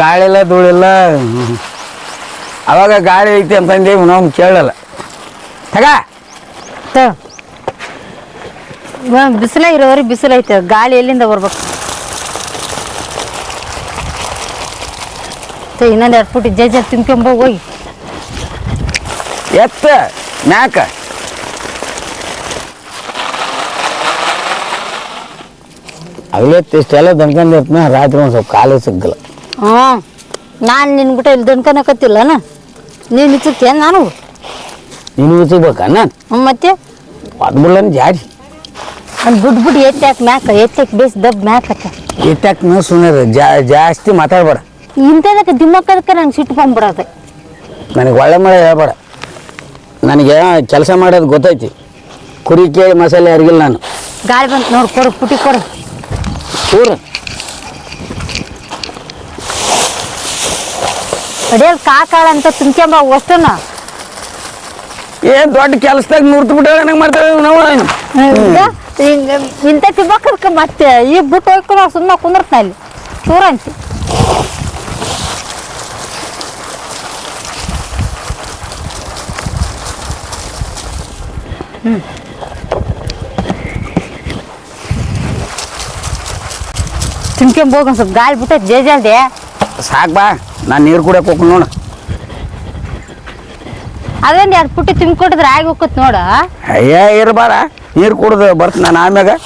ಗಾಳಿ ಇಲ್ಲ ಧೂಳಿಲ್ಲ. ಅವಾಗ ಗಾಳಿ ಐತಿ ಅಂತಂದೇವು ನಾವು ಕೇಳಲ್ಲ. ತಗ ಬಿಸಿಲ ಇರೋವ್ರಿಗೆ ಬಿಸಿಲು ಐತೆ, ಗಾಳಿ ಎಲ್ಲಿಂದ ಬರ್ಬೇಕು? ಇನ್ನೊಂದು 2 ಫುಟ್ ಜಜ್ಜ ತಿನ್ಕೊಂಬೋಗಿ ಹೋಗಿ ಎತ್ತ ಮ್ಯಾಕ. ಇಷ್ಟೆಲ್ಲ ದನ್ಕೊಂಡಿರ್ತನ ರಾತ್ರಿ ಒಂದು ಸ್ವಲ್ಪ ಕಾಲೇ ಸಿಗಲ್ಲ. ನಾನು ನಿನ್ ಬಿಟ್ಟು ಇಲ್ಲಿ ದನ್ಕನಕತ್ತಿಲ್ಲನ, ನೀನು ಇಚ್ಚೇನು ನಾನು ನೀನು ಉಚ್ಚಬೇಕಾ? ನಾನು ಮತ್ತೆ ಅದು ಬಿಡ್ಲನ್ ಜಾರಿ ಒಂದು ಬಿಟ್ಟು ಎತ್ತಾಕ ಮ್ಯಾಕ, ಎತ್ತಕ್ಕೆ ಬೇಸ್ ದಬ್ ಮ್ಯಾಕತ್ತ ಎತ್ತಾಕ ಸುಮ್ಮನೆ ಜಾಸ್ತಿ ಮಾತಾಡ್ಬೇಡ. ಇಂಥದಕ್ಕೆ ದಿಮ್ಮಕ್ಕದಕ್ಕೆ ನಂಗೆ ಸಿಟ್ಟು ಬಂದ್ಬಿಡೋದು. ನನಗೆ ಒಳ್ಳೆ ಮಳೆ ಹೇಳ್ಬೇಡ. ನನಗೆ ಕೆಲಸ ಮಾಡೋದು ಗೊತ್ತೈತಿ. ಕುರಿ ಕೇಳಿ ಮಸಾಲೆ ಅರಿಗಿಲ್ಲ ನಾನು. ಗಾಳಿ ಬಂತು ನೋಡಿ, ಕೊಡು ಪುಟಿ ಕೊಡು. ಊರು ಅಡಿಯಲ್ಲಿ ಕಾಕಾಳ ಅಂತ ತುಂಬ್ಕೊಂಬ ಅಷ್ಟನ. ಏನ್ ದೊಡ್ಡ ಕೆಲಸದಾಗ ನುರ್ತು ಬಿಟ್ಟ ನಂಗೆ ಮಾಡ್ತೇವೆ ನಾವು. ಇಂಥ ತಿಮ್ಮಕ್ಕದಕ್ಕೆ ಮತ್ತೆ ಈಗ ಬಿಟ್ಟು ಹೋಗ್ಕೊಂಡು ಸುಮ್ಮನೆ ಕುಂದಿರ್ತ ಇಲ್ಲಿ ಚೂರ ಅಂತಿ. ತಿನ್ಕೊಂಬೋಗ ಸ್ವಲ್ಪ ಗಾಳಿ ಬಿಟ್ಟೈತೆ ಜಲ್ದಿ. ಸಾಕು ಬಾ, ನಾನು ನೀರು ಕುಡಿಯಕ್ಕೆ ಹೋಗ್ಕೊಂಡು ನೋಡು. ಅದೊಂದು 2 ಪುಟ್ಟಿ ತುಂಬಿಕೊಟ್ಟಿದ್ರೆ ಆಗಿ ಹೋಗತ್ ನೋಡ. ಅಯ್ಯ ಇರಬಾರ, ನೀರು ಕುಡ್ದು ಬರ್ತೀನಿ ನಾನು ಆಮ್ಯಾಗ.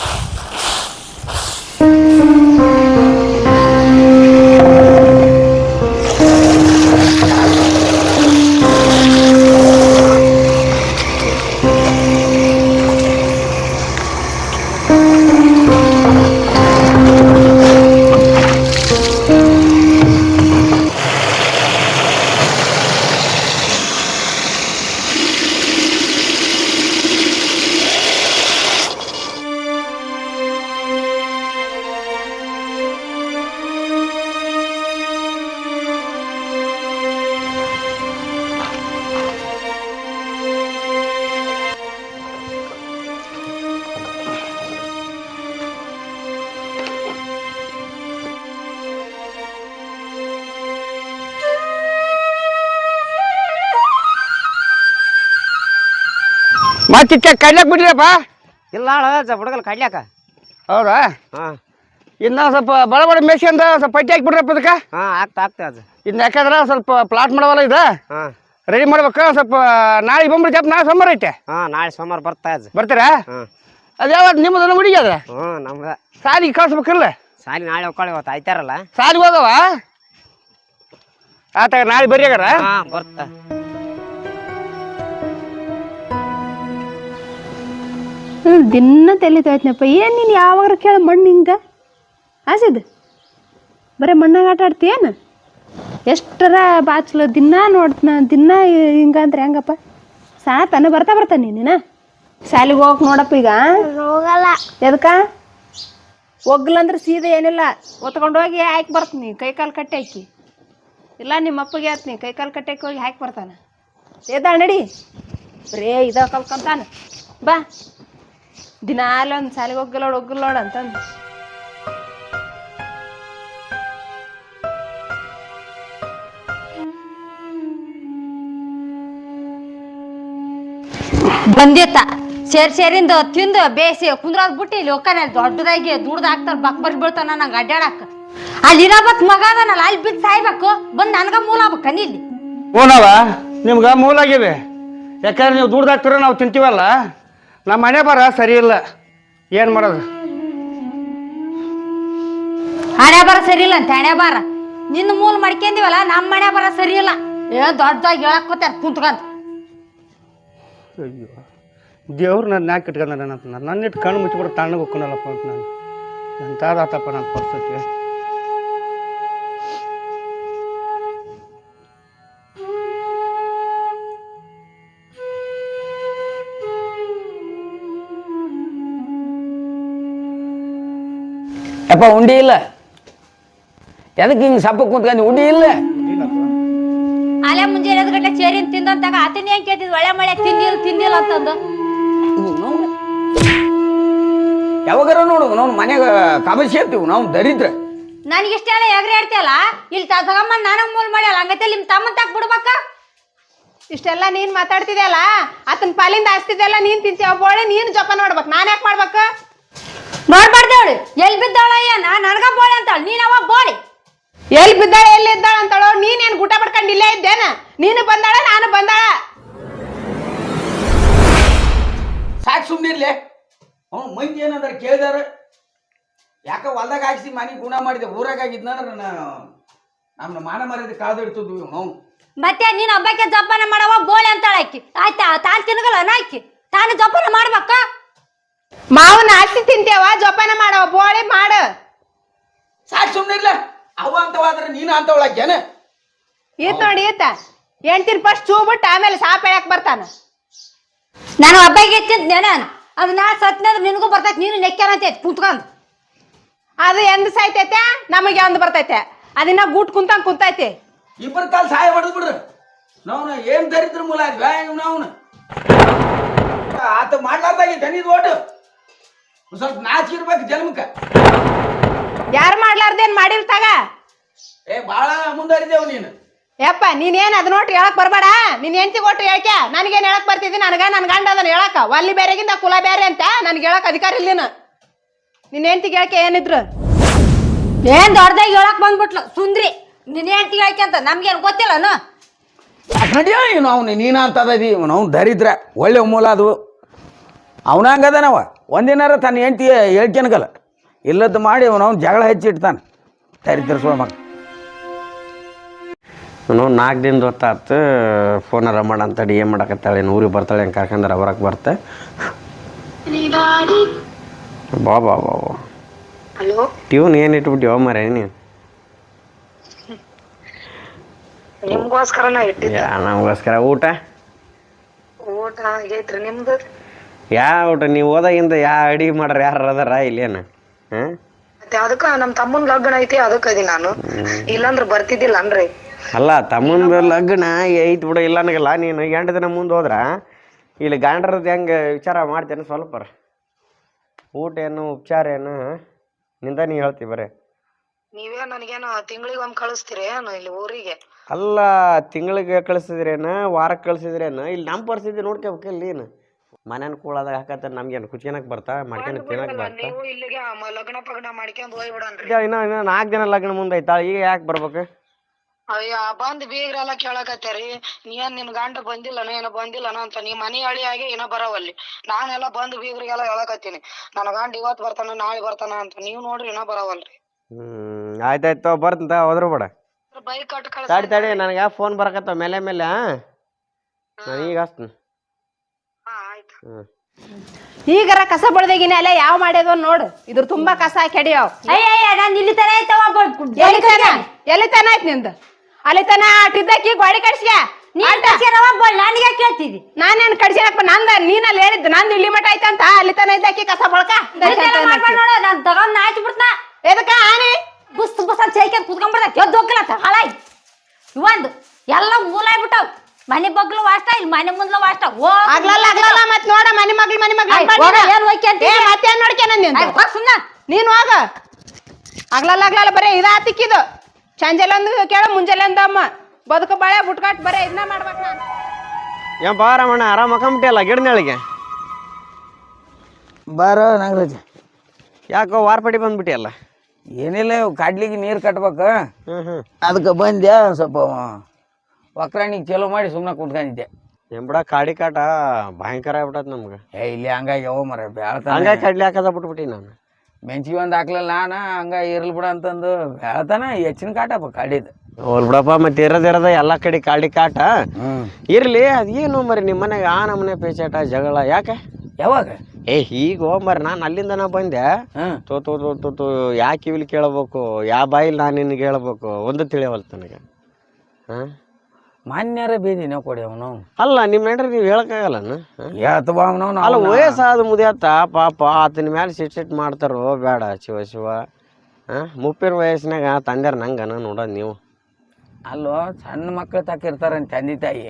ಮತ್ತೆ ಕಡ್ಲಾಕ್ ಬಿಡ್ರಿಯಪ್ಪ? ಇಲ್ಲ ಹುಡುಗಲ್ ಕಡ್ಲ್ಯಾಕ. ಹೌದಾ? ಹಾಂ, ಇನ್ನು ಸ್ವಲ್ಪ ಬಡ ಮೇಸಿ ಅಂತ ಸ್ವಲ್ಪ ಪಟ್ಟಿ ಹಾಕಿ ಬಿಡ್ರಪ್ಪ ಅದಕ್ಕೆ. ಹಾಂ ಆಗ್ತಾ ಅದು. ಇನ್ನು ಯಾಕಂದ್ರೆ ಸ್ವಲ್ಪ ಪ್ಲಾಟ್ ಮಾಡವಲ್ಲ ಇದು, ಹಾಂ ರೆಡಿ ಮಾಡ್ಬೇಕು. ಸ್ವಲ್ಪ ನಾಳೆ ಬಂದ್ಬಿಡ್ತಪ್ಪ, ನಾಳೆ ಸೋಮವಾರ ಐತೆ. ಹಾಂ, ನಾಳೆ ಸೋಮವಾರ ಬರ್ತೀರಾ? ಹಾಂ, ಅದು ಯಾವತ್ತು ನಿಮ್ಮದನ್ನ ಹುಡುಗಿ ಅದ? ಹ್ಞೂ ನಮ್ಗೆ ಸಾಲಿಗೆ ಕಳ್ಸ್ಬೇಕಿಲ್ಲ? ಸಾಲಿ ನಾಳೆ ಹೋಗ್ಕೊಳ್ಳಿ, ಇವತ್ತು ಆಯ್ತಾರಲ್ಲ. ಸಾಲಿಗೆ ಹೋಗವ ಆತ, ನಾಳೆ ಬರೀಗಾರ? ಹಾಂ ಬರ್ತಾ. ದಿನ ತಲೆ ತೊಯ್ತನಪ್ಪ. ಏನು ನೀನು ಯಾವಾಗ ಕೇಳ ಮಣ್ಣು ಹಿಂಗೆ ಆಸಿದ್ ಬರೀ ಮಣ್ಣಾಗ ಆಟ ಆಡ್ತೀಯೇನು? ಎಷ್ಟರ ಬಾಚ್ಲು ದಿನ ನೋಡ್ತನ, ದಿನ ಹಿಂಗಂದ್ರೆ ಹೆಂಗಪ್ಪ? ಸಾತಾನ ಬರ್ತಾ ನೀನು ಶಾಲಿಗೆ ಹೋಗಕ್ಕೆ ನೋಡಪ್ಪ. ಈಗ ಹೋಗಲ್ಲ. ಎದಕ್ಕ ಒಗ್ಲಂದ್ರೆ ಸೀದಾ ಏನಿಲ್ಲ, ಒತ್ಕೊಂಡು ಹೋಗಿ ಹಾಕಿ ಬರ್ತೀನಿ, ಕೈಕಾಲು ಕಟ್ಟಿ ಹಾಕಿ. ಇಲ್ಲ ನಿಮ್ಮ ಅಪ್ಪಗೆ ಆತ್ನಿ, ಕೈಕಾಲು ಕಟ್ಟಿ ಹಾಕಿ ಹೋಗಿ ಹಾಕಿ ಬರ್ತಾನೆ. ಎದ್ದ ನಡಿ, ಬರೇ ಇದ ಕಲ್ಕೊಂತಾನೆ. ಬಾ ದಿನ ಒಂದು ಶಾಲೆಗೆ ಹೋಗಲ್ಲ ಅಂತಂದು. ಬಂದಿತ್ತ ಸೇರಿಂದ ತಿಂದು ಬೇಸಿ ಕುಂದ್ರಾದ್ ಬಿಟ್ಟು ಇಲ್ಲಿ ಹೋಗ್ತಾನೆ. ದೊಡ್ಡದಾಗಿ ದುಡ್ದು ಹಾಕ್ತಾರ, ಬಕ್ ಬೀಳ್ತಾನ ನಂಗೆ ಅಡ್ಡಾಡಕ್ಕ. ಅಲ್ಲಿ ಇರಬತ್ ಮಗ ಅದನಲ್ಲ, ಅಲ್ಲಿ ಬಿದ್ದು ಸಾಯ್ಬೇಕು. ಬಂದು ನನಗ ಮೂಲ ಆಗ್ಬೇಕ ಇಲ್ಲಿ. ಹ್ಞೂನವ, ನಿಮ್ಗೆ ಮೂಲ ಆಗಿವೆ. ಯಾಕಂದ್ರೆ ನೀವು ದುಡ್ದು ಹಾಕ್ತೀರ, ನಾವು ತಿಂತೀವಲ್ಲ. ನಮ್ಮ ಮನೆ ಬರ ಸರಿ ಇಲ್ಲ, ಏನು ಮಾಡೋದು? ಹಣೆ ಬರ ಸರಿ ಇಲ್ಲ ಅಂತ. ಹಣೆ ಬಾರ ನಿನ್ನ ಮೂಲ ಮಾಡ್ಕೊಂಡಿವಲ್ಲ, ನಮ್ಮ ಮನೆ ಬರ ಸರಿ ಇಲ್ಲ. ದೊಡ್ಡದಾಗಿ ಹೇಳಕ್ಕೋತಾರ ಕುಂತ್ಕಂತ. ಅಯ್ಯೋ ದೇವ್ರು ನನ್ನ ಯಾಕೆ ಇಟ್ಕೊಂಡ ನನ್ನ ಇಟ್ಟು ಕಣ್ಣು ಮುಚ್ಚಿಬಿಟ್ಟು ತಣ್ಣಗೆ ಹೋಗ್ಕೊಳಲ್ಲಪ್ಪ ಅಂತ. ನಾನು ಎಂಥದಾತಪ್ಪ ನನ್ನ ಪರಿಸ್ಥಿತಿ. ಯಪ್ಪ ಉಂಡಿ ಇಲ್ಲ? ಎದಕ್ಕೆ ಹಿಂಗೆ ಸಪ್ಪ ಕುಂತ್ಕೊಂಡು ಉಂಡಿ ಇಲ್ಲ? ಅಲೆ ಮುಂಜಾನೆ ಗಂಟೆ ಚೇರಿನ ತಿಂದಂತಾಗ ಆತನ ಹೆಂಗ್ ಕೇಳ್ತಿದ್, ಒಳ್ಳೆ ಮಳೆ ತಿಂದಿಲ್ಲ ಅಂತಂದು. ಯಾವಾಗಾರ ನೋಡು ನಾವು ಮನೆಗೆ ಕಬಸಿ ಇರ್ತೀವಿ ನಾವು ದರಿದ್ರ. ನನಗಿಷ್ಟೆಲ್ಲ ಎಗ್ರಿ ಆಡ್ತಿಯಲ್ಲ ಇಲ್ಲಿ ತಗೊಂಬಂದು ನನಗೆ ಮೂಲ್ ಮಾಡ್ಯಲ್ಲ ಹಂಗೈತೆ ನಿಮ್ಮ ತಮ್ಮನ್ ತಕ್ ಬಿಡ್ಬೇಕ ಇಷ್ಟೆಲ್ಲ ನೀನ್ ಮಾತಾಡ್ತಿದ್ಯಲ್ಲ ಆತನ ಪಾಲಿಂದ ಆಸ್ತಿದೆಲ್ಲ ನೀನ್ ತಿಂತೀಯ ಬೋಳಿ ನೀನ್ ಜೋಪಾನ ಮಾಡ್ಬೇಕು ನಾನ್ ಯಾಕೆ ಮಾಡ್ಬೇಕು ನೋಡ್ಬಾರ್ದೇವಳು ಎಲ್ಲಿ ಬಿದ್ದಾಳ ಏನ ನನಗ ಬೋಳಿ ಅಂತಾಳ ನೀನ್ ಅವ ಬೋಳಿ ಎಲ್ಲಿ ಬಿದ್ದಾಳ ಎಲ್ಲಿ ಇದ್ದಾಳ ಅಂತಾಳೋ ನೀನೇನ್ ಊಟ ಮಾಡ್ಕೊಂಡು ಇಲ್ಲೇ ಇದ್ದೇನ ನೀನು ಬಂದಾಳ ನಾನು ಬಂದಾಳ ಸಾಕು ಸುಮ್ಮನಿರ್ಲಿ ಅವ್ನು ಮಂದಿ ಏನಂದ್ರೆ ಕೇಳಿದಾರ ಯಾಕೆ ಹೊಲ್ದಾಗ ಹಾಕಿಸಿ ಮನೆ ಗುಣ ಮಾಡಿದೆ ಊರಾಗ ಆಗಿದ್ನಂದ್ರೆ ನಮ್ಮ ಮಾನ ಮರ್ಯಾದೆ ಕಾದಿಡ್ತಿದ್ವಿ ನಾವು ಮತ್ತೆ ನೀನ್ ಹಬ್ಬಕ್ಕೆ ಜೋಪಾನ ಮಾಡವ ಬೋಳಿ ಅಂತಾಳ ಆಕಿ ಆಯ್ತಾ ತಾನ್ ತಿನ್ಗಲ್ಲ ಆಕಿ ತಾನು ಜೋಪಾನ ಮಾಡ್ಬೇಕ ಮಾವನ ಆಸ್ತಿ ತಿಂತೇವ ಜೋಪಾನ ಮಾಡವ ಬೋಳಿ ಮಾಡು ಸಾಕು ಸುಮ್ಮನಿರ್ಲ ಅವ ಅಂತವಾದ್ರೆ ನೀನು ಅಂತವಳಾಕ್ಯಾನ ಈತ್ ನೋಡಿ ಈತ ಹೆಣ್ತಿರ್ ಫಸ್ಟ್ ಚೂ ಬಿಟ್ಟು ಆಮೇಲೆ ಸಾಪ್ ಹೇಳಕ್ ಬರ್ತಾನ ನಾನು ಹಬ್ಬಕ್ಕೆ ತಿಂತೇನೆ ಅದು ನಾ ಸತ್ನಂದ್ರೆ ನಿನಗೂ ಬರ್ತೈತಿ ನೀನು ನೆಕ್ಕ್ಯಾನಂತ ಕುಂತ್ಕೊಂಡು ಅದು ಎಂದ್ ಸಾಯ್ತೈತೆ ನಮಗೆ ಒಂದ್ ಬರ್ತೈತೆ ಅದನ್ನ ಗೂಟ್ ಕುಂತಂಗ್ ಕುಂತೈತಿ ಇಬ್ಬರ ಕಾಲ ಸಹಾಯ ಹೊಡೆದ್ ಬಿಡ್ರಿ ನಾವು ಏನ್ ದರಿದ್ರ ಮೂಲ ಆದ್ವಾ ನಾವು ಆತ ಮಾಡ್ಲಾರ್ದಾಗಿ ದನಿದ್ ಓಟು ಸ್ವಲ್ಪ ನಾಚಿರ್ಬೇಕು ಜನ್ಮಕ್ಕ ಯಾರು ಮಾಡ್ಲಾರ್ದೇನ್ ಮಾಡಿರ್ತಾಗ ಬಾಳ ಮುಂದರಿದೇವ್ ನೀನು ಯಪ್ಪ ನೀನೇನ್ ಅದ್ ನೋಟ್ರಿ ಹೇಳಕ್ ಬರ್ಬೇಡ ನೀನ್ ಹೆಂಡತಿ ಕೊಟ್ಟು ಹೇಳ್ಕ ನನಗೇನ್ ಹೇಳಕ್ ಬರ್ತಿದ್ದಿ ನನಗ ನನ್ ಗಂಡ ಅದನ್ನ ಹೇಳಕ ಒಲ್ಲಿ ಬೇರೆಗಿಂದ ಕುಲ ಬೇರೆ ಅಂತ ನನ್ಗೆ ಹೇಳಕ್ ಅಧಿಕಾರ ಇಲ್ಲ ನಿನ್ ಹೆಂಡತಿಗೆ ಹೇಳ್ಕೆ ಏನಿದ್ರು ಏನ್ ದೊಡ್ಡದಾಗಿ ಹೇಳಕ್ ಬಂದ್ಬಿಟ್ಲು ಸುಂದ್ರಿ ನಿನ್ ಹೆಂಡತಿ ಹೇಳ್ಕಂತ ನಮ್ಗೇನ್ ಗೊತ್ತಿಲ್ಲನು ನಡಿಯೋ ಏನು ಅವನು ನೀನ ಅಂತದದಿ ಅವ್ನು ದರಿದ್ರ ಒಳ್ಳೆ ಮೂಲ ಅದು ಅವನಂಗದನವ ಒಂದಿನಾರ ತನ್ನ ಹೆಂಡತಿ ಹೇಳ್ಕೆನಗಲ್ಲ ಇಲ್ಲದ್ದು ಮಾಡಿ ಅವನು ಜಗಳ ಹೆಚ್ಚಿಡ್ತಾನೆ ದರಿದ್ರ ಸೋಳ ಮಗ ಅವನು 4 ದಿನದ ಹೊತ್ತಾತು ಫೋನಾರ ಮಾಡಂತಡಿ ಏನು ಮಾಡಕತ್ತಾಳೆ ಊರಿಗೆ ಬರ್ತಾಳೆ ಹೆಂಗೆ ಕರ್ಕಂದ್ರೆ ಹೊರಗೆ ಬರ್ತೆ ಬಾ ಬಾ ಬಾ ಬಾ ಟ್ಯೂನ್ ಏನು ಇಟ್ಬಿಟ್ಟಿವ ಮರ ನೀನು ನಿಮ್ಗೋಸ್ಕರನ ಇಟ್ಟಿದ್ದೆ ನಮಗೋಸ್ಕರ ಊಟ ಊಟ ಆಗೈತ್ರಿ ನಿಮ್ದು ಯಾವ ಊಟ ನೀವು ಹೋದಾಗಿಂದ ಅಡಿಗೆ ಮಾಡ್ರ ಯಾರು ಅದಾರ ಇಲ್ಲೇನು ಹಾಂ ಮತ್ತೆ ಅದಕ್ಕ ನಮ್ ತಮ್ಮನ್ ಲಗ್ನ ಐತಿ ಅದಕ್ಕ ಅದಿ ನಾನು ಇಲ್ಲಾಂದ್ರ ಬರ್ತಿದ್ದಿಲ್ಲ ಅನ್ರಿ ಅಲ್ಲ ತಮ್ಮನ ಲಗ್ನ ಐತ್ ಬಿಡ ಇಲ್ಲ ಅನ್ನಗಲ್ಲ ನೀನು 8 ದಿನ ಮುಂದೆ ಹೋದ್ರ ಇಲ್ಲಿ ಗಾಂಡ್ರದ್ದು ಹೆಂಗೆ ವಿಚಾರ ಮಾಡ್ತೇನೆ ಸ್ವಲ್ಪ ಊಟ ಏನು ಉಪಚಾರ ಏನು ನಿಂದ ನೀ ಹೇಳ್ತಿ ಬರೇ ನೀವೇ ನನಗೇನು ತಿಂಗಳಿಗೊಮ್ಮೆ ಕಳಿಸ್ತೀರಿ ಏನು ಇಲ್ಲಿ ಊರಿಗೆ ಅಲ್ಲ ತಿಂಗಳಿಗೆ ಕಳಿಸಿದ್ರೇನು ವಾರಕ್ಕೆ ಕಳಿಸಿದ್ರೇನು ಇಲ್ಲಿ ನಮ್ಮ ಪರಿಸ್ಥಿತಿ ನೋಡ್ಕೋಬೇಕಿಲ್ಲ ನೀನು ಮನೇನ ಕೂಳಾದಾಗ ಹಾಕತ್ತ ನಮ್ಗೇನು ಕುಚ್ಕೊಳಕ್ ಬರ್ತಾ ಮಾಡ್ಕೊಂಡು ತಿನ್ನಕ್ ಬರ್ತಾ ನೀವು ಇಲ್ಲಿಗೆ ಲಗ್ನ ಪಗ್ನ ಮಾಡ್ಕೊಂಡ್ ಹೋಗ್ಬಿಡನ್ರಿ ಇನ್ನು 4 ದಿನ ಲಗ್ನ ಮುಂದೆ ಐತಾಳ ಈಗ ಯಾಕೆ ಬರ್ಬೇಕು ಅಯ್ಯ ಬಂದ್ ಬೀಗ್ರೆಲ್ಲ ಕೇಳಕತ್ತೀರಿ ನೀನ್ ನಿಮ್ ಗಂಡ ಬಂದಿಲ್ಲನ ಏನೋ ಬಂದಿಲ್ಲನ ಅಂತ ನೀ ಮನಿ ಹಳಿಯಾಗಿ ಏನೋ ಬರವಲ್ಲಿ ನಾನೆಲ್ಲ ಬಂದ್ ಬೀಗ್ರಿಗೆಲ್ಲ ಹೇಳಕತ್ತೀನಿ ನನ್ನ ಗಂಡ ಇವತ್ ಬರ್ತಾನ ನಾಳೆ ಬರ್ತಾನ ಅಂತ ನೀವ್ ನೋಡ್ರಿ ಏನೋ ಬರವಲ್ರಿ ಆಯ್ತಾಯ್ತು ಬರ್ತಂತ ಹೋದ್ರು ಬೇಡ ಬೈಕ್ ಕಟ್ ತಡಿ ತಡಿ ನನಗೆ ಫೋನ್ ಬರಕತ್ತ ಮೇಲೆ ಮೇಲೆ ನಾನು ಈಗ ಹಚ್ತೀನಿ ಆಯ್ತು ಈಗರ ಕಸ ಬಳ್ದಗಿನ ಎಲ್ಲ ಯಾವ ಮಾಡ್ಯದ ನೋಡು ಇದ್ರ ತುಂಬಾ ಕಸ ಕೆಡಿಯಾವ್ ಅಯ್ಯ ನಾನು ಇಲ್ಲಿ ತರ ಐತವ ಎಲ್ಲಿ ತನ ಆಯ್ತು ನಿಂದ ಅಲ್ಲಿ ತನ ಅಟ್ಟಿದ್ದಕ್ಕಿ ಗೋಡಿ ಕಡ್ಸ್ಯ ನನಗೆ ಕೇಳ್ತಿದ್ದಿ ನಾನೇನ್ ಕಡ್ಸ್ಯಾನಪ್ಪ ನಂದ ನೀನ್ ಅಲ್ಲಿ ಹೇಳಿದ್ದು ನಂದು ಇಲ್ಲಿ ಮಠ ಐತಂತ ಅಲ್ಲಿ ತನ ಇದ್ದಕ್ಕಿ ಕಸ ಬಳಕ ನಾನು ತಗೊಂಡ್ ಆಯ್ತು ಬಿಡ್ತಾ ಎದಕ್ಕ ಆನೆ ಬುಸ್ ಬುಸ್ ಅಂತ ಚೈಕಂತ ಕುತ್ಕೊಂಡ್ಬಿಡ್ತ ಎದ್ದು ಹೋಗ್ಲತ್ತ ಹಾಳಾಯ್ ಇವಂದು ಎಲ್ಲ ಮೂಲಾಯ್ಬಿಟ್ಟವ್ ಮನೆ ಬಗ್ಲು ವಾಷ್ಟ ಇಲ್ಲಿ ಮನೆ ಮುಂದ್ಲ ವಾಷ್ಟ ಆಗ್ಲಲ್ಲ ಮತ್ ನೋಡ ಮನೆ ಮಗ್ಳು ಮತ್ತೇನ್ ನೋಡ್ಕೇನ ಸುಮ್ಮನೆ ನೀನ್ ಹೋಗ ಆಗ್ಲಲ್ಲ ಬರೇ ಇದ ತಿಕ್ಕಿದು ಸಂಜೆಲ್ಲ ಒಂದು ಕೇಳ ಮುಂಜಾನೆ ಒಂದು ಅಮ್ಮ ಬದುಕು ಬಾಳೆ ಬುಟ್ಕಾಟ್ ಬರೇ ಇದನ್ನ ಮಾಡ್ಬೇಕು ನಾನು ಏನ್ ಬಾರಮ್ಮಣ್ಣ ಆರಾಮ ಕಂಬಿಟ್ಟಿಯಲ್ಲ ಗಿಡನಳಿಗೆ ಬಾರೋ ನಾಗರಾಜ ಯಾಕೋ ವಾರಪಡಿ ಬಂದ್ಬಿಟ್ಟಿಯಲ್ಲ ಏನಿಲ್ಲ ಕಡ್ಲಿಗೆ ನೀರು ಕಟ್ಬೇಕು ಹ್ಞೂ ಅದಕ್ಕೆ ಬಂದೆ ಸ್ವಲ್ಪ ಒಕ್ರಾಣಿಗೆ ಚಲೋ ಮಾಡಿ ಸುಮ್ಮನೆ ಕುತ್ಕೊಂಡಿದ್ದೆ ಎಂಬಡ ಕಾಡಿ ಕಾಟ ಭಯಂಕರ ಆಗ್ಬಿಟ್ಟದ ನಮ್ಗೆ ಇಲ್ಲಿ ಹಂಗಾಗಿ ಯಾವ ಮರ ಬೆಳ್ತಾನ ಹಂಗಾಗಿ ಕಡ್ಲಿ ಹಾಕದ ಬಿಟ್ಬಿಟ್ಟಿ ನಾನು ಮೆಂಚಿಗೆ ಒಂದು ಹಾಕ್ಲಿಲ್ಲ ನಾನು ಹಂಗ ಇರ್ಲಿ ಬಿಡ ಅಂತಂದು ಬೆಳ್ತಾನ ಹೆಚ್ಚಿನ ಕಾಟಪ್ಪ ಕಾಡಿದು ಹೋಲ್ ಬಿಡಪ್ಪ ಮತ್ತೆ ಇರೋದಿರೋದ ಎಲ್ಲ ಕಡೆ ಕಾಡಿ ಕಾಟ ಇರ್ಲಿ ಅದೇನು ಮರಿ ನಿಮ್ಮ ಮನೆಗೆ ಆ ನಮ್ಮನೆ ಪೇಚಾಟ ಜಗಳ ಯಾಕೆ ಯಾವಾಗ ಈಗ ಹೋಮರ್ ನಾನು ಅಲ್ಲಿಂದ ಬಂದೆ ತೋ ಯಾ ಕಿವಿಲಿ ಕೇಳಬೇಕು ಯಾ ಬಾಯಿಲಿ ನಾನು ನಿನಗೆ ಹೇಳ್ಬೇಕು ಒಂದು ತಿಳಿಯವಲ್ತು ನನಗೆ ಹಾಂ ಮಾನ್ಯರ ಬೇದಿ ನಾವು ಕೊಡಿ ಅವನು ಅಲ್ಲ ನಿಮ್ಮ ಹೆಂಡ್ರಿ ನೀವು ಹೇಳಕ್ಕಾಗಲ್ಲ ಹೇಳ್ತವ ಅವನು ಅಲ್ಲ ವಯಸ್ಸಾದ ಮುದಿಯತ್ತ ಪಾಪ ಆತನ ಮೇಲೆ ಸಿಟ್ ಮಾಡ್ತಾರೋ ಬೇಡ ಶಿವ ಹಾಂ ಮುಪ್ಪಿನ ವಯಸ್ಸಿನಾಗ ತಂದ್ಯಾರ ನಂಗನ ನೋಡೋದು ನೀವು ಅಲ್ಲೋ ಸಣ್ಣ ಮಕ್ಳು ತಾಕಿರ್ತಾರಂತ ತಂದೆ ತಾಯಿ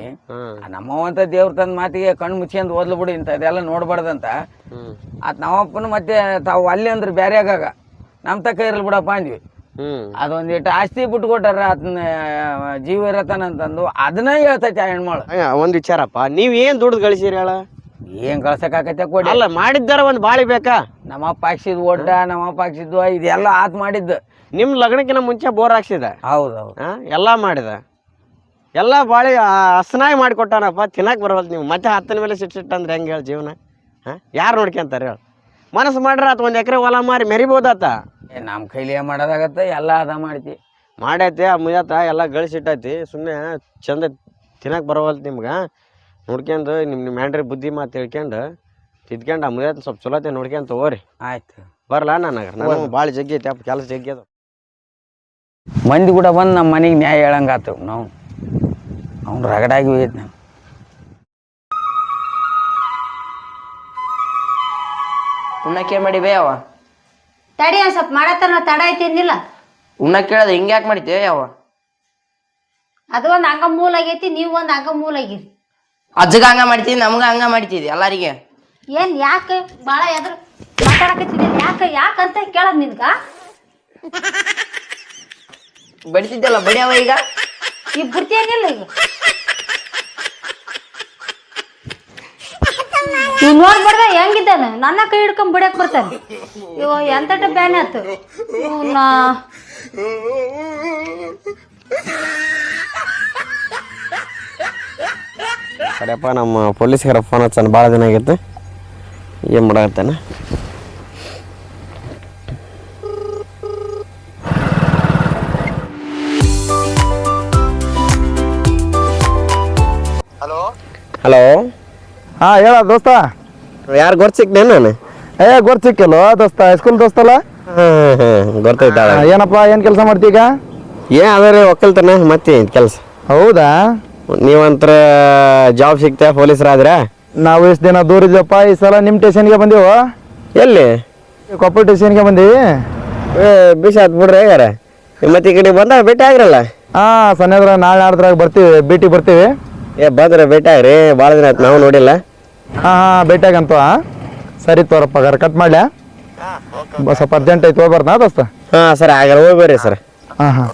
ನಮ್ಮವಂತ ದೇವ್ರ ತಂದ ಮಾತಿಗೆ ಕಣ್ಣು ಮುಚ್ಕೊಂಡು ಓದ್ಲು ಬಿಡು ಇಂಥದ್ದೆಲ್ಲ ನೋಡ್ಬಾರ್ದಂತ ಆತ್ ನಮ್ಮಪ್ಪನ ಮತ್ತೆ ತಾವು ಅಲ್ಲಿ ಅಂದ್ರೆ ಬೇರೆ ಆಗಾಗ ನಮ್ಮ ತಕ್ಕ ಇರ್ಲಿ ಬಿಡಪ್ಪ ಅಂದ್ವಿ ಅದೊಂದಿಟ್ಟು ಆಸ್ತಿ ಬಿಟ್ಕೊಟ್ಟಾರ ಅದನ್ನ ಜೀವ ಇರತ್ತಾನ ಅಂತಂದು ಅದನ್ನ ಹೇಳ್ತೈತಿ ಆ ಹೆಣ್ಮಳು. ಒಂದ್ ವಿಚಾರಪ್ಪ, ನೀವ್ ಏನ್ ದುಡ್ದು ಗಳಿಸಿರಿ ಹೇಳ? ಏನ್ ಕಳ್ಸಕಾಕೈತೆ ಕೊಡಿ. ಅಲ್ಲ ಮಾಡಿದ್ದಾರ ಒಂದ್ ಬಾಳಿ ಬೇಕಾ? ನಮ್ಮಪ್ಪ ಹಾಕ್ಸಿದ್ ಒಡ್ಡ, ನಮ್ಮಪ್ಪ ಹಾಕ್ಸಿದ್ವು, ಇದೆಲ್ಲ ಆತ್ ಮಾಡಿದ್ದು. ನಿಮ್ ಲಗ್ನಕ್ಕಿಂತ ಮುಂಚೆ ಬೋರ್ ಹಾಕ್ಸಿದ, ಹೌದೌದು, ಎಲ್ಲಾ ಮಾಡಿದ, ಎಲ್ಲಾ ಬಾಳಿ ಹಸನಾಗಿ ಮಾಡಿಕೊಟ್ಟಾನಪ್ಪ. ತಿನ್ನಕ್ ಬರವಲ್ದು ನೀವು ಮತ್ತೆ ಹತ್ತನ ಮೇಲೆ ಸಿಟ್ಟು ಅಂದ್ರೆ ಹೆಂಗೆ ಹೇಳಿ ಜೀವನ? ಯಾರು ನೋಡ್ಕೊಂತಾರೆ ಹೇಳಿ? ಮನಸ್ಸು ಮಾಡ್ರ ಆತ ಒಂದ್ ಎಕರೆ ಹೊಲ ಮಾರಿ ಮೆರಿಬೋದಾತ. ನಮ್ಮ ಕೈಲಿ ಮಾಡೋದಾಗತ್ತ, ಎಲ್ಲ ಅದ ಮಾಡ್ತಿ ಮಾಡೈತಿ ಆ ಮುಜಾತ ಎಲ್ಲ ಗಳಿಸಿಟ್ಟೈತಿ. ಸುಮ್ಮನೆ ಚಂದ ತಿನ್ನಕ್ ಬರವಲ್ತು ನಿಮ್ಗೆ. ನೋಡ್ಕೊಂಡು ನಿಮ್ಮ ಮ್ಯಾಂಡ್ರಿ ಬುದ್ಧಿ ಮಾತು ಹೇಳ್ಕೊಂಡು ತಿದ್ಕೊಂಡು ಆ ಮುಜಾತ ಸ್ವಲ್ಪ ಚಲೋತೆ ನೋಡ್ಕೊಂತ ಹೋಗ್ರಿ. ಆಯ್ತು, ಬರಲ್ಲ ನಾನು ಭಾಳ ಜಗ್ಗಿ ಐತಿ ಅಪ್ಪ, ಕೆಲಸ ಜಗ್ಗಿ ಅದ. ಮಂದಿ ಕೂಡ ಬಂದು ನಮ್ಮ ಮನೆಗೆ ನ್ಯಾಯ ಹೇಳಂಗಾತು. ನಾವು ಅವ್ನು ರಗಡಾಗಿ ಹೋಗೈತಿ. ನಾವು ಉಣ್ಣಕ್ಕೆ ಮಾಡಿವೆ ಯಾವ ತಡಿ ಒಂದ್ ಸ್ವಲ್ಪ ಮಾಡತ್ತಾರ ತಡ ಐತಿನಿಲ್ಲ. ಉಣ್ಣಕ್ಕೆ ಕೇಳದ ಹಿಂಗ ಯಾಕೆ ಮಾಡಿತೇವೆ ಯಾವ? ಅದು ಒಂದ್ ಹಂಗ ಮೂಲ ಆಗೈತಿ, ನೀವ್ ಒಂದ್ ಹಂಗ ಮೂಲ ಆಗಿರಿ. ಅಜ್ಜಗ ಹಂಗ ಮಾಡ್ತಿದ್ವಿ, ನಮ್ಗ ಹಂಗ ಮಾಡ್ತಿದ್ವಿ ಎಲ್ಲಾರಿಗೆ. ಏನ್ ಯಾಕ ಬಾಳ ಎದ್ರ ಮಾತಾಡಕತ್ತಿದ್ದಿ? ಯಾಕಂತ ಕೇಳದ್ ನಿನ್ಗ? ಬಡಿತಿದ್ದಲ್ಲ ಬಡಿಯವ ಈಗ ಈಗ ಬಿಡ್ತೇನಿಲ್ಲ. ಈಗ ನೀವ್ ನೋಡ್ಬಾರ್ದ ಹೆಂಗಿದ್ದಾನ, ನನ್ನ ಕೈ ಹಿಡ್ಕೊಂಡ್ ಬಿಡಕ್ ಬರ್ತಾನೆ. ಇವ ಎಂತಟ ಬ್ಯಾನೆ ಆತು ಇವ್ನ. ಕಡೆಯಪ್ಪ ನಮ್ಮ ಪೊಲೀಸ್ಗಾರ ಫೋನ್ ಹಚ್ಚನ ಭಾಳ ದಿನ ಆಗೈತೆ. ಏನು ಮಾಡಾಕತ್ತಾನ? ಹಲೋ. ಹಾಂ ಹೇಳ ದೋಸ್ತ. ಯಾರು ಗೊತ್ತು ಸಿಕ್ನೇನು ನಾನು? ಗೊತ್ತು ಸಿಕ್ಕಲ್ಲ ದೋಸ್ತ, ಸ್ಕೂಲ್ ದೋಸ್ತಲ್ಲ. ಗೊತ್ತಾಯ್ತಾಳ. ಏನಪ್ಪ ಏನು ಕೆಲಸ ಮಾಡ್ತೀಗ? ಅದೇ ಒಕ್ಕಲ್ತಾನೆ ಮತ್ತೆ ಕೆಲಸ. ಹೌದಾ? ನೀವಂತರ ಜಾಬ್ ಸಿಗ್ತಾ ಪೊಲೀಸರಾದ್ರ? ನಾವು ಇಷ್ಟು ದಿನ ದೂರ ಇದ್ದೀವಪ್ಪ. ಈ ಸಲ ನಿಮ್ಮ ಸ್ಟೇಷನ್ಗೆ ಬಂದೀವು. ಎಲ್ಲಿ? ಕೊಪ್ಪಳ ಸ್ಟೇಷನ್ಗೆ ಬಂದೀವಿ. ಬಿಸಿ ಆತ್ ಬಿಡ್ರಿ ಹೇಗಾರ. ಮತ್ತೆ ಈ ಕಡೆ ಬಂದಾಗ ಭೇಟಿ ಆಗಿರಲ್ಲ? ಹಾಂ ಸನ್ನೆದ್ರ ನಾಳೆ ನಾಡ್ದ್ರಾಗ ಬರ್ತೀವಿ, ಭೇಟಿ ಬರ್ತೀವಿ. ಬಂದ್ರೆ ಭೇಟಿ ಆಗ್ರಿ, ಭಾಳ ದಿನ ಆಯ್ತು ನಾವು ನೋಡಿಲ್ಲ. ಹಾಂ ಭೇಟಿಯಾಗಂತ. ಸರಿ ತೋರಪ್ಪ, ಹಾಗಾರೆ ಕಟ್ ಮಾಡ್ಲ್ಯಾ? ಸ್ವಲ್ಪ ಅರ್ಜೆಂಟ್ ಐತೆ, ಹೋಗ್ಬಾರ್ದಾ ದೋಸ್ತ? ಹಾಂ ಸರ್, ಹಾಗಾರೆ ಹೋಗಿ ಬರ್ರಿ ಸರ್. ಹಾಂ.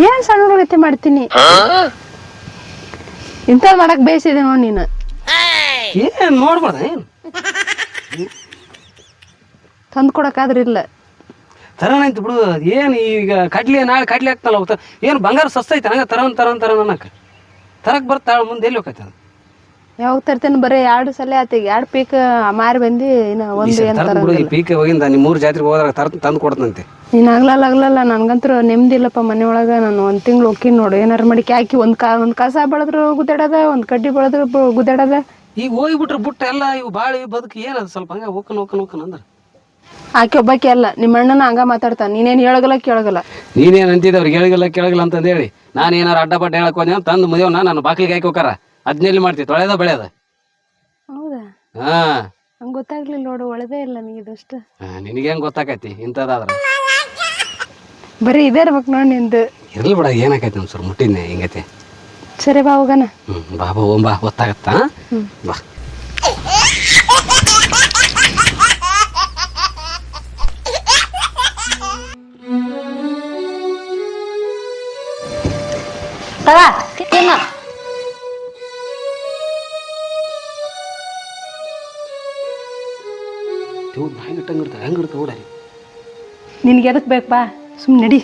ಏನ್ ಸಣ್ಣ ಹುಡುಗತೆ ಮಾಡ್ತೀನಿ, ಇಂಥದ್ ಮಾಡಕ್ ಬೇಯಿಸಿದೆ ನೋಡಿ ನೀನು. ಏನು ನೋಡ್ಬಾರ್ದ? ಏನು ತಂದು ಕೊಡಕ್ಕಾದ್ರೂ ಇಲ್ಲ. ತರೋಣಂತ ಬಿಡು. ಏನು ಈಗ ಕಡ್ಲಿ ನಾಳೆ ಕಡ್ಲಿ ಆಗ್ತಲ್ಲ, ಏನು ಬಂಗಾರ ಸಸ್ತೈತೆ ನಂಗೆ ತರೋನ್ ಅನ್ನಕ್ಕೆ ತರಕ್ಕೆ ಬರ್ತಾಳೆ. ಮುಂದೆ ಎಲ್ಲಿ ಹೋಗೈತೆ? ಯಾವಾಗ ತರ್ತೇನೆ? ಬರೀ 2 ಸಲ ಆತ, 2 ಪೀಕ್ ಮಾರಿ ಬಂದು ಇನ್ನು ಒಂದು ಏನ್ ಈ ಪೀಕ್ ಹೋಗಿಂದ ನಿಮ್ಮ 3 ಜಾತ್ರೆಗೆ ಹೋದಾಗ ತಂದು ಕೊಡ್ತಂತೆ. ನೀನು ಆಗ್ಲಲ್ಲ ನನ್ಗಂತೂ ನೆಮ್ಮದಿಲ್ಲಪ್ಪ. ಮನೆ ಒಳಗ ನಾನು 1 ತಿಂಗಳು ಹೋಗ್ತೀನಿ ನೋಡು. ಏನಾರು ಮಡಿಕೆ ಹಾಕಿ ಒಂದು ಕಸ ಬೆಳೆದ್ರು ಗುದ್ದಾಡದ, ಒಂದು ಕಡ್ಡಿ ಬೆಳೆದ್ರು ಗುದ್ದಾಡದ. ಈಗ ಹೋಗಿಬಿಟ್ರೆ ಬುಟ್ಟ ಎಲ್ಲ ಇವು ಭಾಳ ಬದುಕು ಏನದು ಸ್ವಲ್ಪ ಹಂಗೆ ಹೋಕನ್ ಅಂದ್ರೆ ಆಕೆ ಒಬ್ಬಾಕಿ ಅಲ್ಲ, ನಿಮ್ಮ ಅಣ್ಣನ ಹಂಗ ಮಾತಾಡ್ತಾನೆ. ನೀನೇನು ಹೇಳಗಲ್ಲ ಕೇಳಗಲ್ಲ. ನೀನೇನು ಅಂತಿದ್ದೆ ಅವ್ರಿಗೆ ಕೇಳಗಲ್ಲ ಅಂತಂದು ಹೇಳಿ ನಾನು ಏನಾರು ಅಡ್ಡ ಬಡ್ಡ ಹೇಳಕ್ ಹೋದೆ ತಂದು ಮುದೇವನ ನಾನು ಬಾಗಿಲಿಗೆ ಹಾಕಿ ಹೋಗಾರ ಅದ್ನೆಲ್ಲಿ ಮಾಡ್ತೀವಿ ತೊಳೆದ ಬೆಳೆಯದ. ಹೌದಾ? ಹಾ ಹಂಗೆ ಗೊತ್ತಾಗ್ಲಿಲ್ಲ ನೋಡು, ಒಳದೇ ಇಲ್ಲ ನೀದಷ್ಟು. ನಿನಗೆ ಹೆಂಗೆ ಗೊತ್ತಾಕೈತಿ ಇಂಥದ್ದಾದ್ರ? ಬರೀ ಇದೇ ಇರ್ಬೇಕು ನೋಡಿ ನಿಂದು. ಇರ್ಲಿ ಬಿಡ, ಏನಾಕೈತಿ ನಮ್ಮ ಸರ್ ಮುಟ್ಟಿದ್ನೆ ಹಿಂಗೈತಿ. ಸರಿ ಬಾ ಹೋಗಣ. ಬಾಬಾ ಓಂಬಾ ಗೊತ್ತಾಗತ್ತಾ? ಬಾ. ಹೆಂಗಿಡ್ತ ಓಡಾರಿ. ನಿನ್ಗೆ ಎದಕ್ ಬೇಕು? ಬಾ ಸುಮ್ಮನೆ ನಡಿ.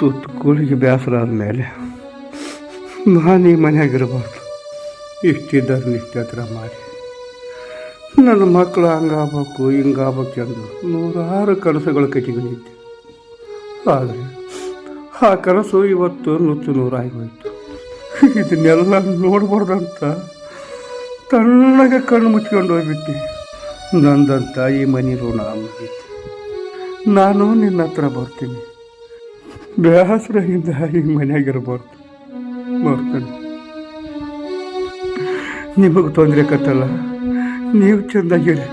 ತುತ್ತುಗಳಿಗೆ ಬೇಸರ ಆದಮೇಲೆ ನಾನು ಈ ಮನೆಯಾಗಿರಬಾರ್ದು. ಇಷ್ಟಿದ್ದರು ನಿತ್ಯತ್ರ ಮಾಡಿ ನನ್ನ ಮಕ್ಕಳು ಹಂಗಾಗಬೇಕು ಹಿಂಗಾಗಬೇಕು ಎಂದು 100 ಕನಸುಗಳು ಕಟ್ಟಿಕೊಂಡಿದ್ದೆ. ಆದರೆ ಆ ಕನಸು ಇವತ್ತು ನುಚ್ಚು-ನೂರಾಗಿ ಹೋಯಿತು. ಇದನ್ನೆಲ್ಲ ನೋಡ್ಬಾರ್ದಂತ ತಣ್ಣಗೆ ಕಣ್ಣು ಮುಚ್ಕೊಂಡು ಹೋಗ್ಬಿಟ್ಟು ನಂದಂತ ಈ ಮನೆ ಋಣ ಮುಗೀತು. ನಾನು ನಿನ್ನ ಹತ್ರ ಬರ್ತೀನಿ, ಬೇಸರದಿಂದ ಈಗ ಮನ್ಯಾಗಿರ್ಬಾರ್ದು ನೋಡ್ತಾನೆ. ನಿಮಗೆ ತೊಂದರೆ ಕತ್ತಲ್ಲ, ನೀವು ಚೆಂದಾಗಿರಿ.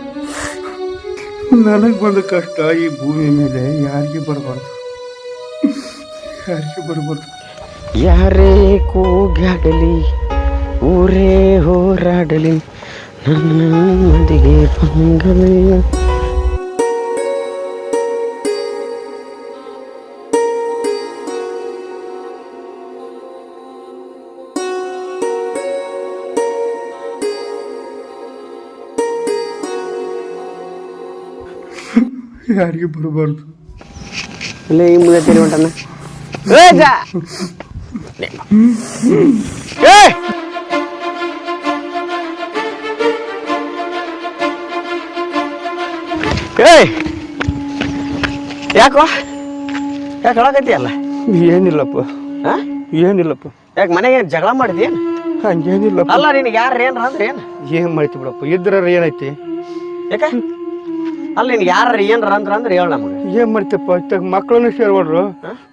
ನನಗೆ ಬಂದ ಕಷ್ಟ ಈ ಭೂಮಿ ಮೇಲೆ ಯಾರಿಗೆ ಬರಬಾರ್ದು, ಯಾರಿಗೆ ಬರಬಾರ್ದು. ಯಾರೇ ಕೂಗಾಡಲಿ, ಊರೇ ಹೋರಾಡಲಿ, ನನ್ನ ಮದಿಗೆ ಭಂಗವಿಲ್ಲ. ಯಾರಿಗೆ ಬರಬಾರ್ದು. ಇಲ್ಲ ಈ ಮುಂದೆ ತಿರಿ ಹೊಂಟನ. ಯಾಕೋ ಯಾಕೆ ಹೇಳಕತ್ತೀಯಲ್ಲ? ಏನಿಲ್ಲಪ್ಪ, ಏನಿಲ್ಲಪ್ಪ. ಯಾಕೆ ಮನೆಗೆ ಜಗಳ ಮಾಡಿದ್ಯೇನು? ಹಂಗೇನಿಲ್ಲಪ್ಪ. ಅಲ್ಲ ನಿನಗೆ ಯಾರು ಏನ್ರ ಅಂದ್ರೆ ಏನು? ಏನ್ ಮಾಡ್ತಿ ಬಿಡಪ್ಪ, ಇದ್ರ ಏನೈತಿ? ಯಾಕ ಅಲ್ಲ ನಿನ್ಗೆ ಯಾರು ಏನ್ರ ಅಂದ್ರೆ ಹೇಳ ನಮಗೆ. ಏನ್ ಮಾಡ್ತಪ್ಪ, ಇತ್ತಾಗ ಮಕ್ಕಳನ್ನು ಸೇರ್ವಾಡ್ರು,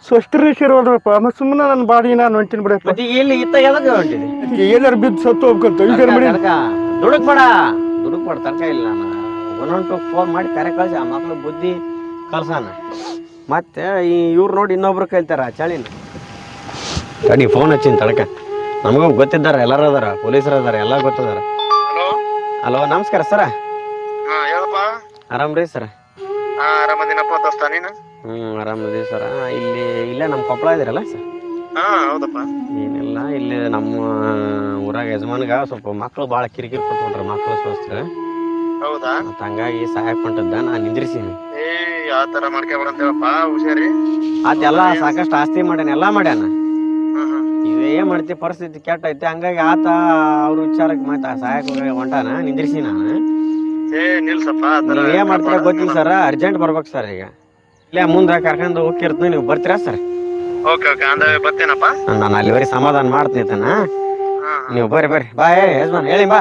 ಸ್ವಸ್ಥರೇ ಸೇರ್ವಾಡ್ರಪ್ಪ. ಮತ್ತೆ ಸುಮ್ಮನೆ ನನ್ನ ಬಾಡಿ ನಾನು ಹೊಂಟಿನಿ ಬಿಡಪ್ಪ. ಮತ್ತೆ ಇಲ್ಲಿ ಇತ್ತ ಎದಕ್ಕೆ ಹೊಂಟಿದೆ? ಏನಾರು ಬಿದ್ದು ಸತ್ತು ಹೋಗ್ಕಂತ ದುಡುಕ್ಬೇಡ ತನಕ ಇಲ್ಲ. ನಾನು ಒಂದೊಂದು ಫೋನ್ ಮಾಡಿ ಕರೆ ಕಳ್ಸಿ ಆ ಮಕ್ಳು ಬುದ್ಧಿ ಕಲ್ಸಾನ. ಮತ್ತೆ ಇವ್ರು ನೋಡಿ ಇನ್ನೊಬ್ರು ಕಲ್ತಾರ ಚಳಿನ. ತಡಿ ಫೋನ್ ಹಚ್ಚಿನ ತಡಕ. ನಮಗೂ ಗೊತ್ತಿದ್ದಾರ, ಎಲ್ಲರೂ ಅದಾರ, ಪೊಲೀಸರು ಅದಾರ, ಎಲ್ಲ ಗೊತ್ತದಾರ. ಹಲೋ ನಮಸ್ಕಾರ ಸರ. ಹೇಳಪ್ಪ. ಆರಾಮ್ರಿ ಸರ? ಆರಾಮದಿನಪ್ಪ ದೋಸ್ತ, ನೀನು? ಆರಾಮದಿ ಸರ. ಇಲ್ಲೇ ನಮ್ಮ ಕೊಪ್ಪಳ ಇದ್ದೀರಲ್ಲ ಸರ್? ಹೌದಪ್ಪ. ಏನಿಲ್ಲ, ಇಲ್ಲಿ ನಮ್ಮ ಊರಾಗ ಯಜಮಾನ್ಗ ಸ್ವಲ್ಪ ಮಕ್ಳು ಭಾಳ ಕಿರಿಕಿರಿ ಕೊಟ್ಕೊಂಡ್ರ, ಮಕ್ಳು ಸ್ವಸ್ಥ. ಹೌದಾ? ಹಂಗಾಗಿ ಸಹಾಯ ಹೊಂಟದ್ದ ನಾನು ನಿಂದ್ರಿಸೀನಿ. ಯಾವ ತರ ಮಾಡ್ಕೊಬೇಡ ಅಂತ ಹೇಳಪ್ಪ, ಹುಷಾರಿ. ಅದೆಲ್ಲ ಸಾಕಷ್ಟು ಆಸ್ತಿ ಮಾಡ್ಯಾನ, ಎಲ್ಲ ಮಾಡ್ಯಾನ. ಇದೇ ಮಾಡ್ತಿ, ಪರಿಸ್ಥಿತಿ ಕೆಟ್ಟ ಐತಿ. ಹಂಗಾಗಿ ಆತ ಅವ್ರ ವಿಚಾರಕ್ಕೆ ಮತ್ತೆ ಸಹಾಯಕ್ಕೆ ಹೊಂಟಾನ, ನಿಂದ್ರಿಸಿ ನಾನು. ನಿಲ್ಸಪ್ಪ, ಏನ್ ಮಾಡ್ತೀರ ಗೊತ್ತಿಲ್ಲ ಸರ್, ಅರ್ಜೆಂಟ್ ಬರ್ಬೇಕು ಸರ್. ಈಗ ಇಲ್ಲೇ ಮುಂದೆ ಕರ್ಕೊಂಡು ಹೋಗಿರ್ತೀನಿ, ನೀವು ಬರ್ತೀರಾ ಸರ್? ಓಕೆ ಓಕೆ, ಅಂದವೇ ಬರ್ತೇನಪ್ಪ. ನಾನು ಅಲ್ಲಿವರೆಗೆ ಸಮಾಧಾನ ಮಾಡ್ತೀನಿ. ನೀವು ಬರ್ರಿ ಬಾಯ್ ಯಜಮಾನ್, ಹೇಳಿ ಬಾ,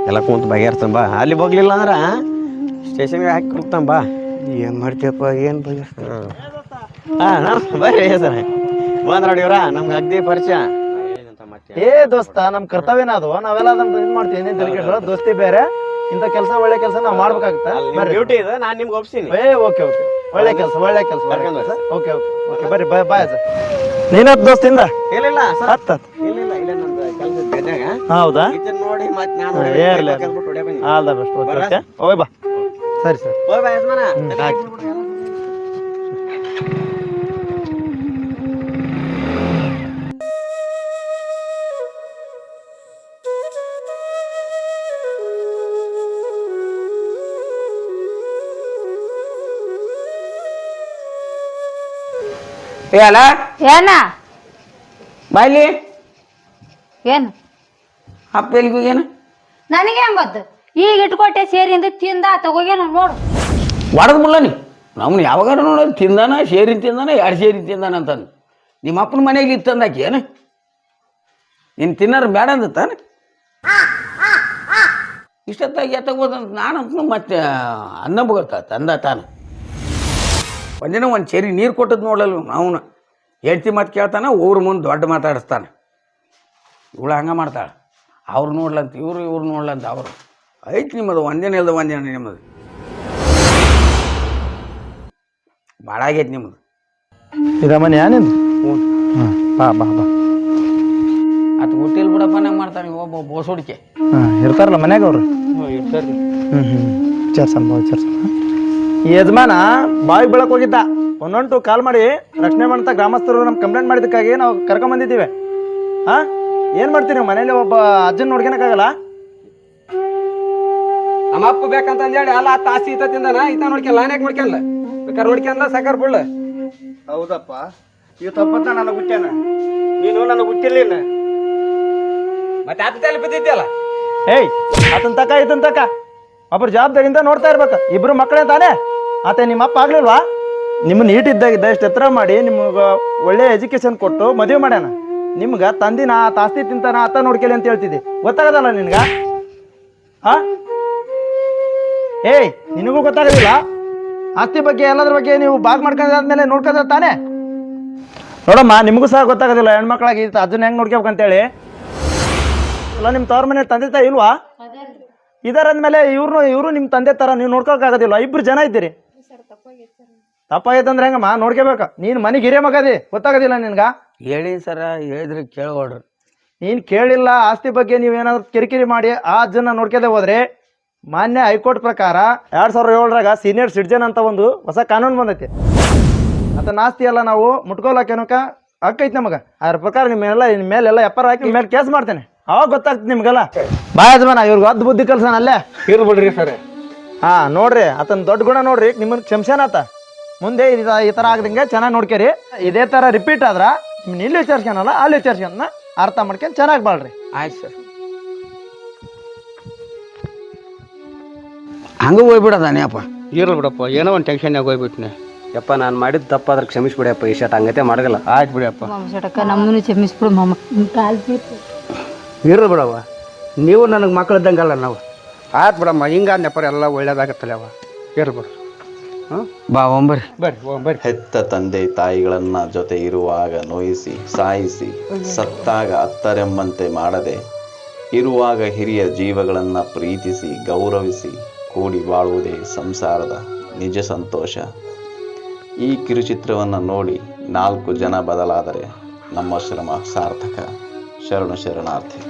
ಎಲ್ಲ ಕುಂತು ಬಗೆಹರ್ತಾನ ಬಾ. ಅಲ್ಲಿ ಹೋಗ್ಲಿಲ್ಲ ಅಂದ್ರ ಸ್ಟೇಷನ್ಗೆ ಹಾಕಿ ಕುಡ್ತಾನ ಬಾ. ಏನ್ ಮಾಡ್ತೀಯಪ್ಪ, ಏನ್ ಬಗ್ಗೆ? ಬರ್ರಿ ಸರ್, ಬಂದ್ ನೋಡಿ ಇವ್ರ ನಮ್ಗೆ ಅಗ್ದಿ ಪರಿಚಯ. ದೋಸ್ತ ನಮ್ ಕರ್ತವ್ಯನ ಅದು, ನಾವೆಲ್ಲ ಅದನ್ನ ಇದು ಮಾಡ್ತೀವಿ. ಏನೇನ್ ತಲೆ ದೋಸ್ತಿ ಬೇರೆ, ಇಂಥ ಕೆಲಸ ಒಳ್ಳೆ ಕೆಲಸ ನಾವ್ ಮಾಡ್ಬೇಕಾಗುತ್ತೆ. ಡ್ಯೂಟಿ ಇದೆ, ನಾನ್ ನಿಮ್ಗೆ ಒಪ್ಸಿನಿ. ಓಕೆ ಓಕೆ, ಒಳ್ಳೆ ಕೆಲಸ ಓಕೆ ಓಕೆ ಓಕೆ, ಬರ್ರಿ ಬಾಯ್ ಸರ್. ನೀನತ್ ದೋಸ್ತಿಂದ? ಇಲ್ಲ ಹತ್ತ ಇಲ್ಲ ನಂದು ಕೆಲಸ ಹೌದಾ? ನೋಡಿ ಮತ್ತೆ ನಾನು ಆಲ್ ದ ಬೆಸ್ಟ್. ಓಕೆ ಓಯ್ ಬಾ. ಸರಿ ಸರ್, ಓಯ್ ಬಾ ಯಜಮಾನ. ಅಲ್ಲ ಏನ ಬಾಯ್ಲಿ ಏನು ಅಪ್ಪ ಎಲ್ಲಿಗೆ ಹೋಗ್ಯಾನ? ನನಗೆ ಹೆಂಗ್ ಗೊತ್ತು? ಈಗ ಇಟ್ಕೊಟ್ಟೆ ಸೇರಿಂದ ತಿಂದ ತಗೋಗ್ಯಾನ ನೋಡು. ಒಡದ್ ಮುಲ್ಲ ನೀ ನಮ್ಮನ್ನ ಯಾವಾಗಾರ ನೋಡೋದು ತಿಂದಾನ, ಸೇರಿನ ತಿಂದಾನ, 2 ಸೇರಿನ ತಿಂದಾನ ಅಂತಾನೆ. ನಿಮ್ಮ ಅಪ್ಪನ ಮನೆಗೆ ಇತ್ತಂದಾಕಿ ಏನು? ನೀನು ತಿನ್ನಾರ ಬೇಡ ಅಂದತಾನೆ. ಇಷ್ಟೊತ್ತಾಗಿ ಎತ್ತಗೋದಂತ ನಾನಂತೂ ಮತ್ತೆ ಅನ್ನ ಬಗತ್ತ ಅಂದ ತಾನು. ಒಂದಿನ ಒಂದು ಸೇರಿ ನೀರು ಕೊಟ್ಟದ್ದು ನೋಡಲ್ಲ ಅವನು. ಹೆಂಡ್ತಿ ಮಾತು ಕೇಳ್ತಾನೆ, ಊರ ಮುಂದೆ ದೊಡ್ಡ ಮಾತಾಡಿಸ್ತಾನೆ. ಇವಳು ಹಂಗೆ ಮಾಡ್ತಾಳೆ. ಅವ್ರು ನೋಡ್ಲಂತ ಇವ್ರು ನೋಡ್ಲಂತ ಅವರು. ಐತಿ ನಿಮ್ಮದು, ಒಂದಿನ ಇಲ್ದ ಒಂದಿನ ನಿಮ್ಮದು. ಭಾಳ ಆಗೈತಿ ನಿಮ್ಮದು. ಇದ ಮನೆ ಏನಿಂದ? ಬಾ ಬಾ ಬಾ. ಅದು ಹುಟ್ಟಿಲ್ ಬಿಡಪ್ಪ, ನಂಗೆ ಮಾಡ್ತಾನೆ ಒಬ್ಬ ಬೋಸೋಡಿಕೆ. ಇರ್ತಾರಲ್ಲ ಮನ್ಯಾಗ ಅವ್ರು? ಇರ್ತಾರೆ. ವಿಚಾರ್ಸನ್ ಈ ಯಜಮಾನ ಬಾವಿಗೆ ಬೆಳಕ್ ಹೋಗಿದ್ದ. ಒಂದೊಂಟು ಕಾಲ್ ಮಾಡಿ ರಕ್ಷಣೆ ಮಾಡ್ತಾ ಗ್ರಾಮಸ್ಥರು ನಮ್ಗೆ ಕಂಪ್ಲೇಂಟ್ ಮಾಡಿದ್ದಕ್ಕಾಗಿ ನಾವು ಕರ್ಕೊಂಬಂದಿದ್ದೀವಿ. ಏನ್ ಮಾಡ್ತೀರಿ ನೀವು ಮನೇಲಿ? ಒಬ್ಬ ಅಜ್ಜನ್ ನೋಡ್ಕೊಳಕ್ಕಾಗಲ್ಲ? ನಮ್ಮ ಅಪ್ಪ ಬೇಕಂತ ಹೇಳಿ ಅಲ್ಲ ತಾಸಿ ಈತ ತಿಂದಾನ, ಈತ ನೋಡ್ಕೊಂಡ್ ಲಾನ್ಯಾಗ ನೋಡ್ಕೊಂಡ್ಲ ಬೇಕಾದ್ರೆ ನೋಡ್ಕೊಂಡ ಸಾಕಾರ ಬಿಡ್ಲ. ಹೌದಪ್ಪ, ಇವ್ ತಪ್ಪತ್ತ ನನಗೆ ಹುಟ್ಟ್ಯಾನ, ನೀನು ನನಗೆ ಹುಟ್ಟಿರ್ಲಿಲ್ಲ. ಮತ್ತೆ ಅತ್ತಲ್ಲಿ ಬಿದ್ದಿದ್ಯಲ್ಲ. ಏಯ್ ಆತನ ತಕ ಈತನ ತಕ ಒಬ್ಬರು ಜವಾಬ್ದಾರಿಯಿಂದ ನೋಡ್ತಾ ಇರ್ಬೇಕು. ಇಬ್ರು ಮಕ್ಕಳೇ ತಾನೇ. ಆತ ನಿಮ್ಮ ಅಪ್ಪ ಆಗ್ಲಿಲ್ವಾ? ನಿಮ್ಮನ್ನ ನೀಟಿದ್ದಾಗಿದ್ದ ಇಷ್ಟು ಎತ್ತರ ಮಾಡಿ ನಿಮ್ಗೆ ಒಳ್ಳೆ ಎಜುಕೇಶನ್ ಕೊಟ್ಟು ಮದುವೆ ಮಾಡ್ಯಾನ. ನಿಮ್ಗೆ ತಂದಿನ ಆತ ಆಸ್ತಿ ತಿಂತಾನ, ಆತ ನೋಡ್ಕೇಳಿ ಅಂತ ಹೇಳ್ತಿದ್ದಿ. ಗೊತ್ತಾಗದಲ್ಲ ನಿನ್ಗ? ಏಯ್ ನಿನಗೂ ಗೊತ್ತಾಗೋದಿಲ್ಲ ಆಸ್ತಿ ಬಗ್ಗೆ, ಎಲ್ಲದ್ರ ಬಗ್ಗೆ ನೀವು ಬಾಗ್ ಮಾಡ್ಕೊಂಡಾದ್ಮೇಲೆ ನೋಡ್ಕೊಂಡ ತಾನೆ. ನೋಡಮ್ಮ ನಿಮಗೂ ಸಹ ಗೊತ್ತಾಗೋದಿಲ್ಲ ಹೆಣ್ಮಕ್ಳಾಗಿ ಅಜ್ಜನ ಹೆಂಗೆ ನೋಡ್ಕೋಬೇಕಂತೇಳಿ. ಅಲ್ಲ ನಿಮ್ಮ ತವ್ರ ಮನೆ ತಂದೆ ತಾಯಿ ಇಲ್ವಾ? ಇದಾರ ಅಂದಮೇಲೆ ಇವರು ನಿಮ್ಮ ತಂದೆ ಥರ ನೀವು ನೋಡ್ಕೋಕ್ಕಾಗೋದಿಲ್ಲ. ಇಬ್ರು ಜನ ಇದ್ದೀರಿ. ತಪ್ಪಾಗೈತಂದ್ರೆ ಹೆಂಗಮ್ಮ ನೋಡ್ಕೋಬೇಕು. ನೀನು ಮನೆಗೆ ಹಿರಿಯ ಮಗದಿ, ಗೊತ್ತಾಗೋದಿಲ್ಲ ನಿನ್ಗೆ? ಹೇಳಿ ಸರ, ಹೇಳಿದ್ರೆ ಕೇಳೋಡ್ರಿ. ನೀನು ಕೇಳಿಲ್ಲ. ಆಸ್ತಿ ಬಗ್ಗೆ ನೀವೇನಾದ್ರು ಕಿರಿಕಿರಿ ಮಾಡಿ ಆ ಅಜ್ಜನ ನೋಡ್ಕೋದೇ ಹೋದ್ರೆ ಮಾನ್ಯ ಹೈಕೋರ್ಟ್ ಪ್ರಕಾರ 2007ರಾಗ ಸೀನಿಯರ್ ಸಿಟಿಜನ್ ಅಂತ ಒಂದು ಹೊಸ ಕಾನೂನು ಬಂದೈತಿ. ಅದನ್ನ ಆಸ್ತಿ ಎಲ್ಲ ನಾವು ಮುಟ್ಕೊಳಕೇನಕ ಹಕ್ಕೈತಿ ನಮಗೆ. ಅದ್ರ ಪ್ರಕಾರ ನಿಮ್ಮ ಮೇಲೆಲ್ಲ ಎಪ್ಪರ್ ಹಾಕಿ ಮೇಲೆ ಕೇಸ್ ಮಾಡ್ತೇನೆ. ಅವಾಗ ಗೊತ್ತಾಗ್ತದೆ ನಿಮ್ಗೆಲ್ಲ. ಬಾಯ್ ಯಜಮಾನ ಇವ್ರಿಗೆ ಅದ್ ಬುದ್ಧಿ ಕಲ್ಸಣ ಅಲ್ಲೇ ಇರ್ಬಿಡ್ರಿ ಸರ್. ನೋಡ್ರಿ ಆತನ ದೊಡ್ಡ ಗುಣ ನೋಡ್ರಿ, ನಿಮ್ಮನ್ನ ಕ್ಷಮಿಸ್ಯಾನತ. ಮುಂದೆ ಈ ಥರ ಆಗದಂಗೆ ಚೆನ್ನಾಗಿ ನೋಡ್ಕೇರಿ. ಇದೇ ಥರ ರಿಪೀಟ್ ಆದ್ರ ನಿಮ್ಮನ್ನ ಇಲ್ಲಿ ವಿಚಾರಿಸ್ಕೊನಲ್ಲ ಅಲ್ಲಿ ವಿಚಾರಿಸ್ಕೊಂಡ ಅರ್ಥ ಮಾಡ್ಕೊಂಡು ಚೆನ್ನಾಗಿ ಬಾಳ್ರಿ. ಆಯ್ತು ಸರ್. ಹಂಗೆ ಹೋಗ್ಬಿಡದಾನೆಯಪ್ಪ. ಇರ್ಲಿ ಬಿಡಪ್ಪ, ಏನೋ ಒಂದು ಟೆನ್ಷನ್ಯಾಗ ಹೋಗ್ಬಿಟ್ನೆ. ಯಪ್ಪ ನಾನು ಮಾಡಿದ ತಪ್ಪಾದ್ರೆ ಕ್ಷಮಿಸ್ಬಿಡಿಯಪ್ಪ. ಈ ಶರ್ಟ್ ಹಂಗತೆ ಮಾಡಗಲ್ಲ. ಆಯ್ತು ಬಿಡಿಯಪ್ಪ. ನಮ್ಮನ್ನು ಕ್ಷಮಿಸ್ಬಿಡು ಮಾಮ. ಕಾಲ್ ಬೀಳ್ತು. ಇರ್ಲಿ ಬಿಡವ, ನೀವು ನನಗೆ ಮಕ್ಳು ಇದ್ದಂಗಲ್ಲ ನಾವು. ಆಯ್ತು ಬಿಡಮ್ಮ, ಹಿಂಗಪ್ಪ ಎಲ್ಲ ಒಳ್ಳೇದಾಗತ್ತಲ್ಲ ಅವ. ಇರ್ಲಿ ಬಿಡು. ಬಾ ಒಂಬರಿ. ಬರ್ರಿ. ಹೆತ್ತ ತಂದೆ ತಾಯಿಗಳನ್ನ ಜೊತೆ ಇರುವಾಗ ನೋಯಿಸಿ ಸಾಯಿಸಿ, ಸತ್ತಾಗ ಅತ್ತರೆಂಬಂತೆ ಮಾಡದೆ, ಇರುವಾಗ ಹಿರಿಯ ಜೀವಗಳನ್ನು ಪ್ರೀತಿಸಿ ಗೌರವಿಸಿ ಕೂಡಿ ಬಾಳುವುದೇ ಸಂಸಾರದ ನಿಜ ಸಂತೋಷ. ಈ ಕಿರುಚಿತ್ರವನ್ನು ನೋಡಿ 4 ಜನ ಬದಲಾದರೆ ನಮ್ಮ ಶ್ರಮ ಸಾರ್ಥಕ. ಶರಣಾರ್ಥಿ.